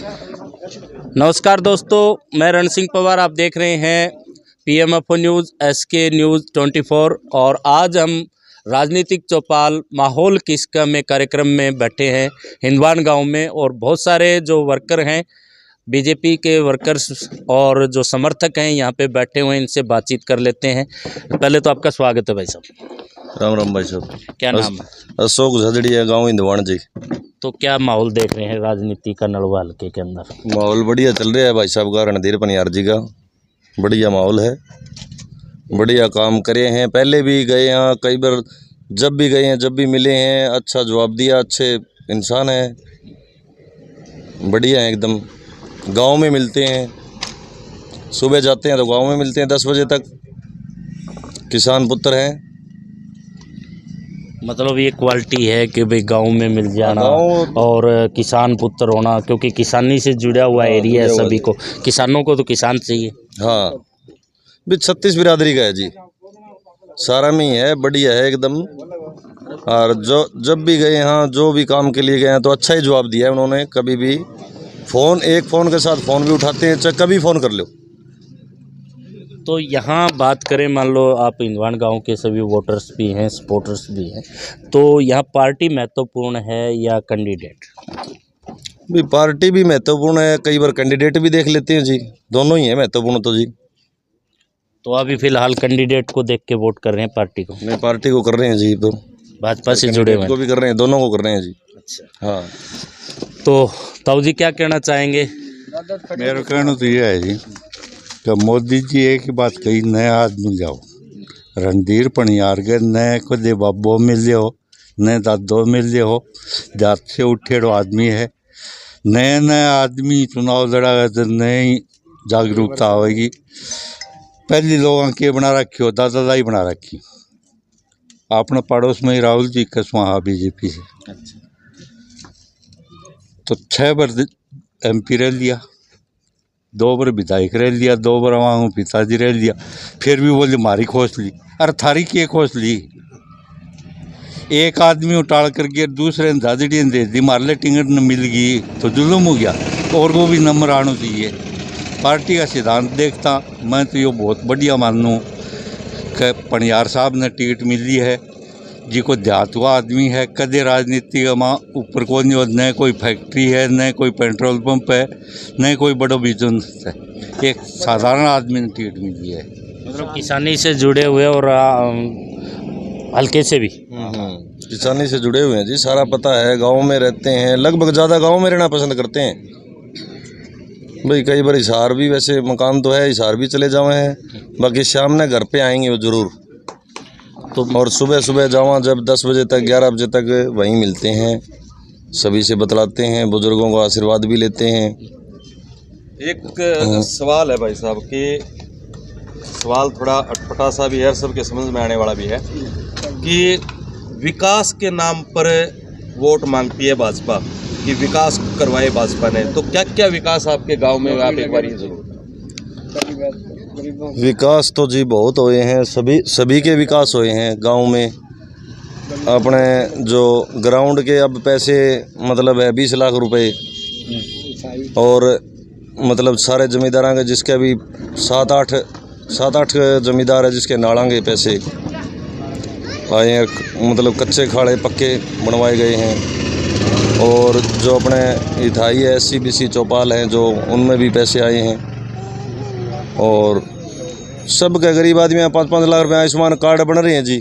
नमस्कार दोस्तों, मैं रण सिंह पवार। आप देख रहे हैं PMFO न्यूज़, SK न्यूज़ 24। और आज हम राजनीतिक चौपाल माहौल किसका में कार्यक्रम में बैठे हैं हिंदवान गांव में। और बहुत सारे जो वर्कर हैं, बीजेपी के वर्कर्स और जो समर्थक हैं यहाँ पे बैठे हुए हैं, इनसे बातचीत कर लेते हैं। पहले तो आपका स्वागत है भाई साहब। राम राम भाई साहब। क्या नाम है? अशोक झदड़िया, गाँव हिंदवान जी। तो क्या माहौल देख रहे हैं राजनीति का नलवा हल्के के अंदर? माहौल बढ़िया चल रहा है भाई साहब का, रणधीर पनियार जी का बढ़िया माहौल है। बढ़िया काम करे हैं, पहले भी गए हैं कई बार, जब भी गए हैं जब भी मिले हैं अच्छा जवाब दिया, अच्छे इंसान है, बढ़िया है एकदम। गांव में मिलते हैं, सुबह जाते हैं तो गांव में मिलते हैं 10 बजे तक। किसान पुत्र हैं, मतलब ये क्वालिटी है कि भाई गांव में मिल जाना और किसान पुत्र होना, क्योंकि किसानी से जुड़ा हुआ एरिया है सभी को। किसानों को तो किसान चाहिए। हाँ भी 36 बिरादरी का है जी, सारा में ही है, बढ़िया है एकदम। और जो जब भी गए यहाँ, जो भी काम के लिए गए हैं तो अच्छा ही जवाब दिया है उन्होंने। कभी भी एक फ़ोन के साथ फ़ोन भी उठाते हैं, चाहे कभी फ़ोन कर लो। तो यहाँ बात करें, मान लो आप हिंदवान गांव के सभी वोटर्स भी हैं, सपोर्टर्स भी हैं, तो यहाँ पार्टी महत्वपूर्ण है या कैंडिडेट? भी पार्टी भी महत्वपूर्ण है, कई बार कैंडिडेट भी देख लेते हैं जी, दोनों ही है महत्वपूर्ण तो जी। तो अभी फिलहाल कैंडिडेट को देख के वोट कर रहे हैं पार्टी को? नहीं, पार्टी को कर रहे हैं जी। तो भाजपा से जुड़े हुए को भी कर रहे हैं, दोनों को कर रहे हैं जी। अच्छा, हाँ। तो ताऊ जी क्या कहना चाहेंगे? मेरा कहना तो यह है जी कि मोदी जी एक ही बात कही, नए आदमी जाओ। रणधीर पनियार के नए को दे बाबो मिल हो, नए दादो मिल हो, जात से उठेड़ो आदमी है। नए नए आदमी चुनाव लड़ा तो नई जागरूकता आएगी। पहली लोगों के बना रखी हो, दादा दाई बना रखी। अपने पड़ोस में ही राहुल जी कसवा बीजेपी से, तो 6 बार MP रह लिया, 2 बार विधायक रह लिया, 2 बार वहाँ पिताजी रह लिया, फिर भी बोले मारी खोस ली। अरे थारी की खोस ली, एक आदमी उटाल करके दूसरे दादड़ी दे दी, मारले टिंगट न मिल गई तो जुल्म हो गया। और वो भी नंबर आना चाहिए। पार्टी का सिद्धांत देखता मैं तो ये बहुत बढ़िया मानूँ कि पनियार साहब ने टिकट मिली है, जी को देहात हुआ आदमी है, कदे राजनीति का माँ ऊपर को नहीं, न कोई फैक्ट्री है, न कोई पेट्रोल पंप है, न कोई बड़ा बिजनेस है, एक साधारण आदमी ने टिकट मिली है। मतलब किसानी से जुड़े हुए और हल्के से भी किसानी से जुड़े हुए हैं जी, सारा पता है, गांव में रहते हैं, लगभग ज़्यादा गांव में रहना पसंद करते हैं भाई। कई बार हिसार भी, वैसे मकान तो है, हिसार भी चले जाए हैं, बाकी शाम ने घर पे आएंगे वो ज़रूर। तो और सुबह सुबह जावा जब 10 बजे तक 11 बजे तक वहीं मिलते हैं, सभी से बतलाते हैं, बुजुर्गों का आशीर्वाद भी लेते हैं। एक सवाल है भाई साहब कि सवाल थोड़ा अटपटा सा भी है, सबके समझ में आने वाला भी है कि विकास के नाम पर वोट मांगती है भाजपा कि विकास करवाए भाजपा ने, तो क्या क्या विकास आपके गांव में आप एक बार जरूर? विकास तो जी बहुत हुए हैं, सभी के विकास हुए हैं गांव में। अपने जो ग्राउंड के अब पैसे मतलब है 20 लाख रुपए, और मतलब सारे जमींदारों के, जिसके अभी 7-8 जमींदार है जिसके नालांगे पैसे आए हैं, मतलब कच्चे खाड़े पक्के बनवाए गए हैं। और जो अपने इथाई है, SC-BC चौपाल हैं जो, उनमें भी पैसे आए हैं। और सब के गरीब आदमी 5-5 लाख रुपये आयुष्मान कार्ड बन रहे हैं जी।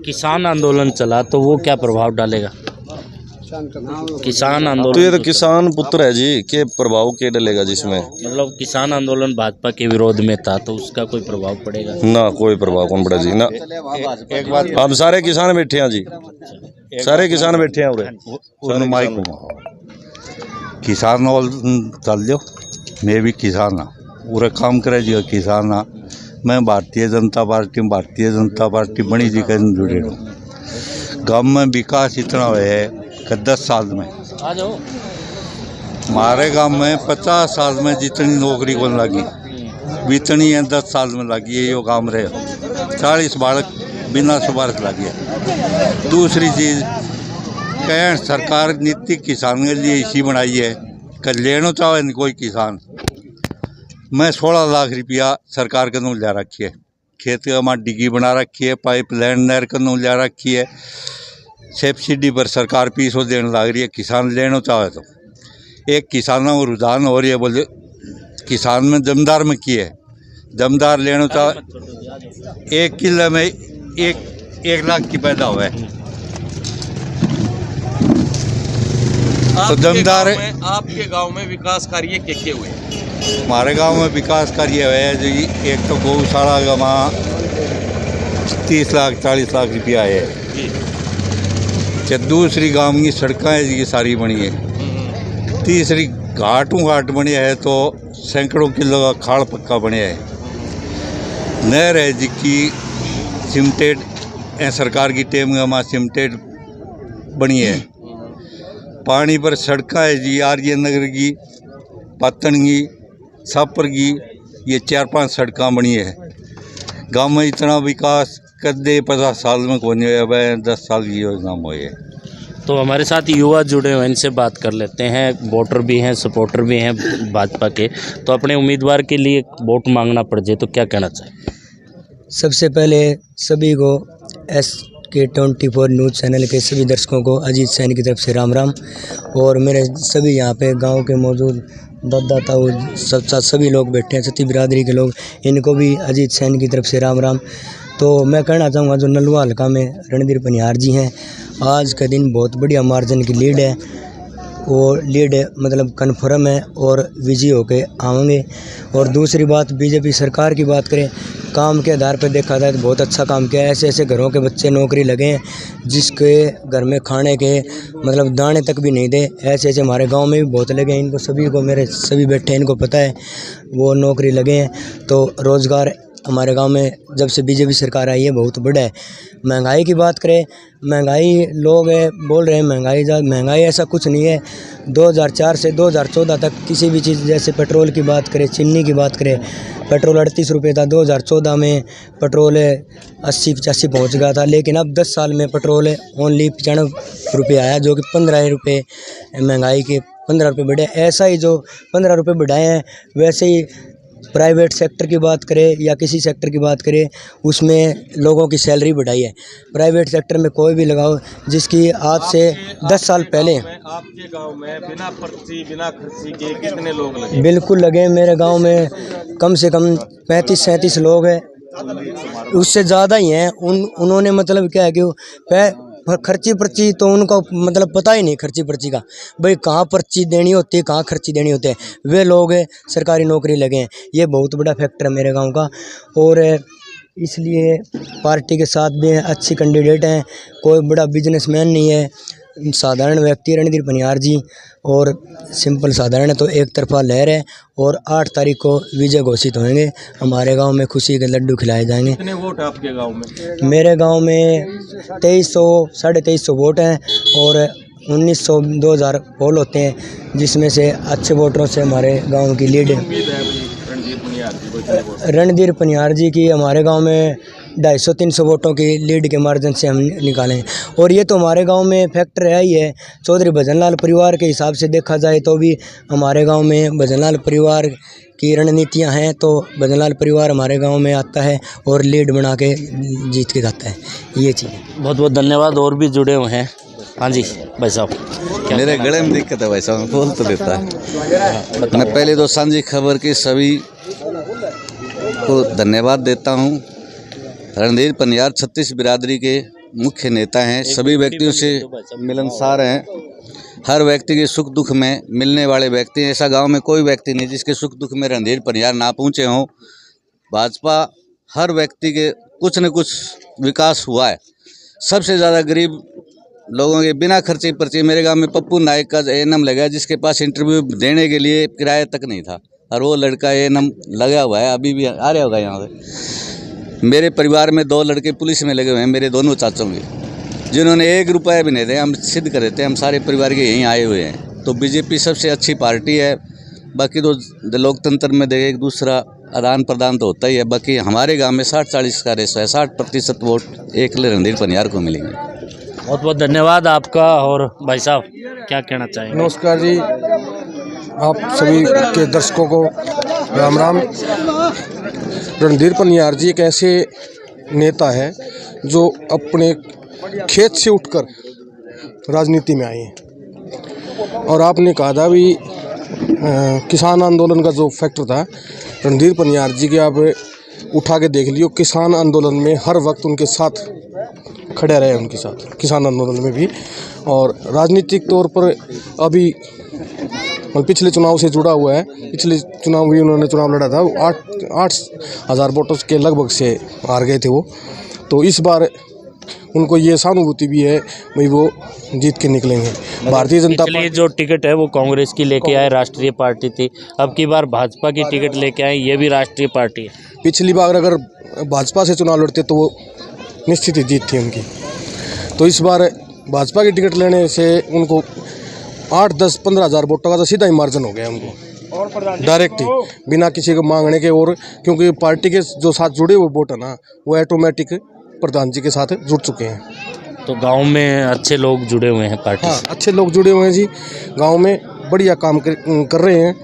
किसान आंदोलन चला तो वो क्या प्रभाव डालेगा? किसान आंदोलन तो ये तो किसान पुत्र है जी, के प्रभाव के डलेगा जिसमें? मतलब किसान आंदोलन भाजपा के विरोध में था, तो उसका कोई प्रभाव पड़ेगा? ना, कोई प्रभाव कौन पड़ा जी ना। एक बात, हम सारे किसान बैठे हैं जी, सारे किसान बैठे हैं उरे। किसान और चल जाओ, मैं भी किसान हाँ, पूरा काम करे जी किसान हाँ। मैं भारतीय जनता पार्टी बनी जी कर जुड़े रहूँ। गाँव में विकास इतना हुआ है कि 10 साल में, हमारे गांव में 50 साल में जितनी नौकरी को लगी बीतनी है 10 साल में लगी है। यो काम रहे 40 बालक बिना सुबारक लगी है। दूसरी चीज़ कहें सरकार नीति किसान के लिए इसी बनाई है कर लेना चाहे नहीं कोई किसान। मैं 16 लाख रुपया सरकार के नू लिया रखी है, खेत का मां डिगी बना रखी है, पाइपलाइन नहर के नू लिया रखी है, सब्सिडी पर सरकार 200 देने लग रही है। किसान लेना चाहे तो एक किसानों को रुझान हो रही है, बोले किसान में जमींदार में की है, जमींदार लेना चाहे 1 किलो में 1 लाख की पैदा हुआ है तो जमींदार। आपके गांव में विकास कार्य क्या हुए? हमारे गांव में विकास कार्य हुआ है जी, एक तो गौशाला का वहाँ 30 लाख 40 लाख रुपया है जी। दूसरी गांव की सड़कें है जी सारी बनी है। तीसरी घाट बनी है तो सैकड़ों किलो का खाड़ पक्का बनया है। नहर है जिसकी सिमटेड सरकार की टेम में वहाँ सिमटेड बनी है। पानी पर सड़कें है जी, आर्य नगर की, पातन की, सापर की, ये 4-5 सड़कें बनी है। गांव में इतना विकास कदे 50 साल में कौन हुआ, 10 साल की योजना में हुई है। तो हमारे साथ युवा जुड़े हुए, इनसे बात कर लेते हैं। वोटर भी हैं, सपोर्टर भी हैं भाजपा के, तो अपने उम्मीदवार के लिए वोट मांगना पड़ जाए तो क्या कहना चाहिए? सबसे पहले सभी को SK24 न्यूज़ चैनल के सभी दर्शकों को अजीत सैन की तरफ से राम राम। और मेरे सभी यहाँ पे गांव के मौजूद दादा ताऊ सभी लोग बैठे हैं, सती बिरादरी के लोग, इनको भी अजीत सैन की तरफ से राम राम। तो मैं कहना चाहूँगा जो नलवा हल्का में रणधीर पनियार जी हैं, आज का दिन बहुत बढ़िया मार्जिन की लीड है, वो लीड मतलब कन्फर्म है और विजयी होके आएंगे। और दूसरी बात, बीजेपी सरकार की बात करें, काम के आधार पर देखा जाए तो बहुत अच्छा काम किया है। ऐसे ऐसे घरों के बच्चे नौकरी लगे हैं जिसके घर में खाने के मतलब दाने तक भी नहीं दे, ऐसे ऐसे हमारे गांव में भी बहुत लगे हैं। इनको सभी को, मेरे सभी बैठे हैं, इनको पता है वो नौकरी लगे हैं। तो रोज़गार हमारे गांव में जब से बीजेपी सरकार आई है बहुत बड़ा है। महंगाई की बात करें, महंगाई लोग बोल रहे हैं महंगाई ऐसा कुछ नहीं है। 2004 से 2014 तक किसी भी चीज़, जैसे पेट्रोल की बात करें, चीनी की बात करें, पेट्रोल 38 रुपये था। 2014 में पेट्रोल 80-85 पहुँच गया था, लेकिन अब 10 साल में पेट्रोल ओनली 95 रुपये आया, जो कि 15 रुपये महंगाई के 15 रुपये बढ़े। ऐसा ही जो 15 रुपये बढ़ाए हैं, वैसे ही प्राइवेट सेक्टर की बात करें या किसी सेक्टर की बात करें, उसमें लोगों की सैलरी बढ़ाई है। प्राइवेट सेक्टर में कोई भी लगाओ, जिसकी आज से 10 साल पहले आपके गांव में बिना पर्ची बिना खर्ची के कितने लोग लगे? बिल्कुल लगे। मेरे गांव में कम से कम 35-37 लोग हैं, उससे ज़्यादा ही हैं। उन्होंने मतलब क्या है कि खर्ची पर्ची तो उनको मतलब पता ही नहीं खर्ची पर्ची का, भाई कहाँ पर्ची देनी होती है, कहाँ खर्ची देनी होती है। वे लोग सरकारी नौकरी लगे हैं, ये बहुत बड़ा फैक्टर है मेरे गांव का। और इसलिए पार्टी के साथ भी अच्छी कैंडिडेट हैं, कोई बड़ा बिजनेसमैन नहीं है, साधारण व्यक्ति रणधीर पनियार जी, और सिंपल साधारण है। तो एक तरफा लहर है और 8 तारीख को विजय घोषित होंगे। हमारे गांव में खुशी के लड्डू खिलाए जाएंगे। कितने वोट आपके गांव में? मेरे गांव में 2300-2350 वोट हैं और 1900-2000 पोल होते हैं, जिसमें से अच्छे वोटरों से हमारे गांव की लीड है। रणधीर पनियार जी की हमारे गांव में 250-300 वोटों की लीड के मार्जिन से हम निकाले हैं। और ये तो हमारे गांव में फैक्टर है ही है। चौधरी भजनलाल परिवार के हिसाब से देखा जाए तो भी हमारे गांव में भजनलाल परिवार की रणनीतियां हैं, तो भजनलाल परिवार हमारे गांव में आता है और लीड बना के जीत के जाता है। ये चीज़ है। बहुत बहुत धन्यवाद। और भी जुड़े हुए हैं। हाँ जी भाई साहब, मेरे गले में दिक्कत है भाई साहब, बोल तो देता है। मैं पहले तो सांझी खबर के सभी को धन्यवाद देता हूँ। रणधीर पनियार 36 बिरादरी के मुख्य नेता हैं, सभी व्यक्तियों से मिलनसार हैं, हर व्यक्ति के सुख दुख में मिलने वाले व्यक्ति। ऐसा गांव में कोई व्यक्ति नहीं जिसके सुख दुख में रणधीर पनियार ना पहुँचे हों। भाजपा हर व्यक्ति के कुछ न कुछ विकास हुआ है। सबसे ज़्यादा गरीब लोगों के बिना खर्चे पर्ची मेरे गांव में पप्पू नायक का एएनएम लगा, जिसके पास इंटरव्यू देने के लिए किराया तक नहीं था, और वो लड़का एएनएम लगा हुआ है, अभी भी आ रहा होगा यहाँ पे। मेरे परिवार में 2 लड़के पुलिस में लगे हुए हैं, मेरे दोनों चाचों के, जिन्होंने 1 रुपया भी नहीं दिया। हम सिद्ध कर देते हैं, हम सारे परिवार के यहीं आए हुए हैं। तो बीजेपी सबसे अच्छी पार्टी है। बाकी तो लोकतंत्र में देखे एक दूसरा आदान प्रदान तो होता ही है। बाकी हमारे गांव में 60-40 का रेशो है, 60% वोट एक रणधीर पनियार को मिलेंगे। बहुत बहुत धन्यवाद आपका। और भाई साहब क्या कहना चाहेंगे? नमस्कार जी, आप सभी के दर्शकों को राम राम। रणधीर पनियार जी एक ऐसे नेता है जो अपने खेत से उठकर राजनीति में आए हैं। और आपने कहा था भी किसान आंदोलन का जो फैक्टर था, रणधीर पनियार जी के आप उठा के देख लियो, किसान आंदोलन में हर वक्त उनके साथ खड़े रहे, उनके साथ किसान आंदोलन में भी। और राजनीतिक तौर पर अभी पिछले चुनाव से जुड़ा हुआ है। पिछले चुनाव भी उन्होंने चुनाव लड़ा था, 8,000 वोटों के लगभग से हार गए थे वो। तो इस बार उनको ये सहानुभूति भी है भाई वो जीत के निकलेंगे। भारतीय जनता पार्टी जो टिकट है वो कांग्रेस की लेके आए, राष्ट्रीय पार्टी थी। अब की बार भाजपा की टिकट लेके आए, ये भी राष्ट्रीय पार्टी है। पिछली बार अगर भाजपा से चुनाव लड़ते तो वो निश्चित ही जीत थी उनकी। तो इस बार भाजपा की टिकट लेने से उनको 8, 10, 15 हज़ार वोटों का तो सीधा ही मार्जिन हो गया उनको, डायरेक्ट ही, बिना किसी को मांगने के। और क्योंकि पार्टी के जो साथ जुड़े हुए वोट है ना, वो ऑटोमेटिक प्रधान जी के साथ जुड़ चुके हैं। तो गांव में अच्छे लोग जुड़े हुए हैं पार्टी से। अच्छे लोग जुड़े हुए हैं जी, गांव में बढ़िया काम कर रहे हैं।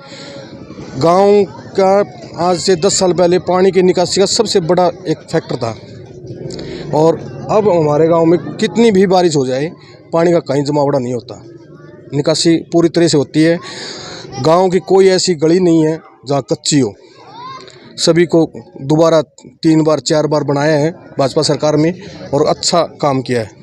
गांव का आज से 10 साल पहले पानी की निकासी का सबसे बड़ा एक फैक्टर था, और अब हमारे गांव में कितनी भी बारिश हो जाए पानी का कहीं जमावड़ा नहीं होता, निकासी पूरी तरह से होती है। गांव की कोई ऐसी गली नहीं है जहां कच्ची हो, सभी को दोबारा 3 बार 4 बार बनाया है भाजपा सरकार में, और अच्छा काम किया है।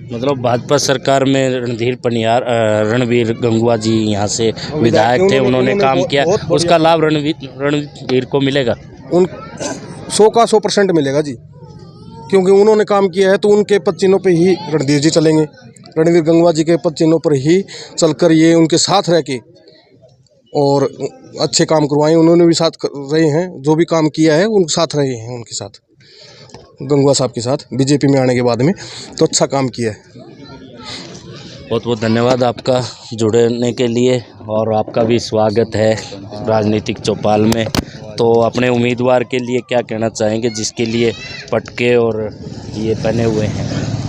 मतलब भाजपा सरकार में रणवीर गंगुआ जी यहाँ से विधायक थे, उन्होंने काम किया, उसका लाभ रणवीर को मिलेगा। उन 100 का 100% मिलेगा जी, क्योंकि उन्होंने काम किया है। तो उनके पद चिन्हों पर ही रणधीर जी चलेंगे, रणवीर गंगवा जी के पद चिन्हों पर ही चलकर ये उनके साथ रह के और अच्छे काम करवाए। उन्होंने भी साथ रहे हैं, जो भी काम किया है उनके साथ रहे हैं, उनके साथ गंगवा साहब के साथ बीजेपी में आने के बाद में, तो अच्छा काम किया है। बहुत बहुत धन्यवाद आपका जुड़ने के लिए, और आपका भी स्वागत है राजनीतिक चौपाल में। तो अपने उम्मीदवार के लिए क्या कहना चाहेंगे जिसके लिए पटके और ये पहने हुए हैं?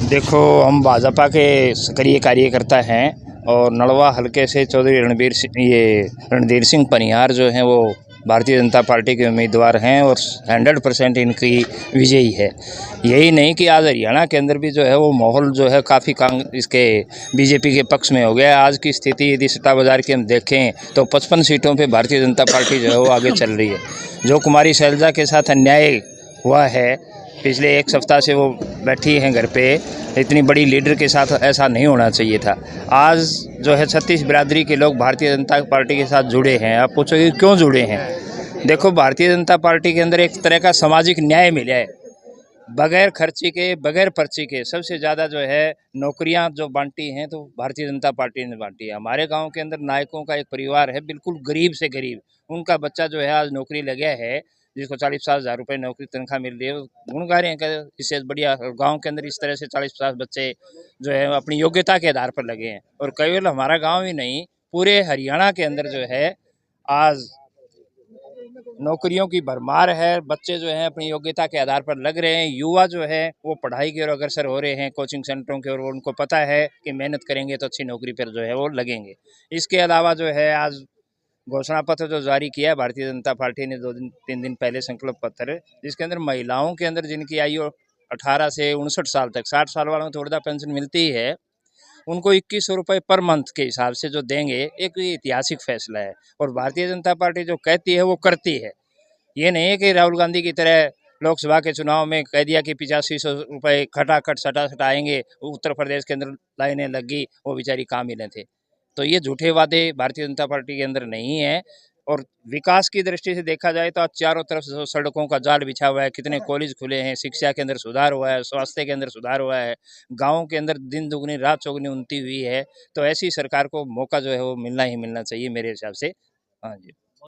देखो, हम भाजपा के सक्रिय कार्यकर्ता हैं और नलवा हलके से चौधरी रणधीर सिंह पनियार जो हैं वो भारतीय जनता पार्टी के उम्मीदवार हैं और 100% इनकी विजयी है। यही नहीं कि आज हरियाणा के अंदर भी जो है वो माहौल जो है काफ़ी इसके बीजेपी के पक्ष में हो गया है। आज की स्थिति यदि सट्टा बाज़ार की हम देखें तो 55 सीटों पे भारतीय जनता पार्टी जो है वो आगे चल रही है। जो कुमारी शैलजा के साथ अन्याय हुआ है, पिछले 1 सप्ताह से वो बैठी हैं घर पे, इतनी बड़ी लीडर के साथ ऐसा नहीं होना चाहिए था। आज जो है 36 बिरादरी के लोग भारतीय जनता पार्टी के साथ जुड़े हैं। आप पूछोगे क्यों जुड़े हैं? देखो, भारतीय जनता पार्टी के अंदर एक तरह का सामाजिक न्याय मिला है, बगैर खर्ची के, बगैर पर्ची के। सबसे ज़्यादा जो है नौकरियां जो बांटी हैं तो भारतीय जनता पार्टी ने बांटी है। हमारे गांव के अंदर नायकों का एक परिवार है, बिल्कुल गरीब से गरीब, उनका बच्चा जो है आज नौकरी लगा है, जिसको 40-50 हज़ार रुपये नौकरी तनख्वाह मिल रही है। गुण गा रहे हैं कि इससे बढ़िया गांव के अंदर इस तरह से 40-50 बच्चे जो है अपनी योग्यता के आधार पर लगे हैं। और केवल हमारा गांव ही नहीं, पूरे हरियाणा के अंदर जो है आज नौकरियों की भरमार है। बच्चे जो हैं अपनी योग्यता के आधार पर लग रहे हैं। युवा जो है वो पढ़ाई की ओर अग्रसर हो रहे हैं, कोचिंग सेंटरों की ओर। उनको पता है कि मेहनत करेंगे तो अच्छी नौकरी पर जो है वो लगेंगे। इसके अलावा जो है आज घोषणा पत्र जो जारी किया है भारतीय जनता पार्टी ने 2-3 दिन पहले, संकल्प पत्र, जिसके अंदर महिलाओं के अंदर जिनकी आयु 18 से 59 साल तक, 60 साल वालों को वृद्धा पेंशन मिलती है, उनको 2100 रुपये पर मंथ के हिसाब से जो देंगे, एक ऐतिहासिक फैसला है। और भारतीय जनता पार्टी जो कहती है वो करती है। ये नहीं है कि राहुल गांधी की तरह लोकसभा के चुनाव में कह दिया कि 8500 रुपये खटाखट सटाएंगे, उत्तर प्रदेश के अंदर लाइनें लग गई, वो बेचारी काम ही नहीं थे। तो ये झूठे वादे भारतीय जनता पार्टी के अंदर नहीं है। और विकास की दृष्टि से देखा जाए तो आज चारों तरफ से सड़कों का जाल बिछा हुआ है, कितने कॉलेज खुले हैं, शिक्षा के अंदर सुधार हुआ है, स्वास्थ्य के अंदर सुधार हुआ है, गाँव के अंदर दिन दुगनी रात चौगुनी उन्नति हुई है। तो ऐसी सरकार को मौका जो है वो मिलना ही मिलना चाहिए मेरे हिसाब से। हाँ जी।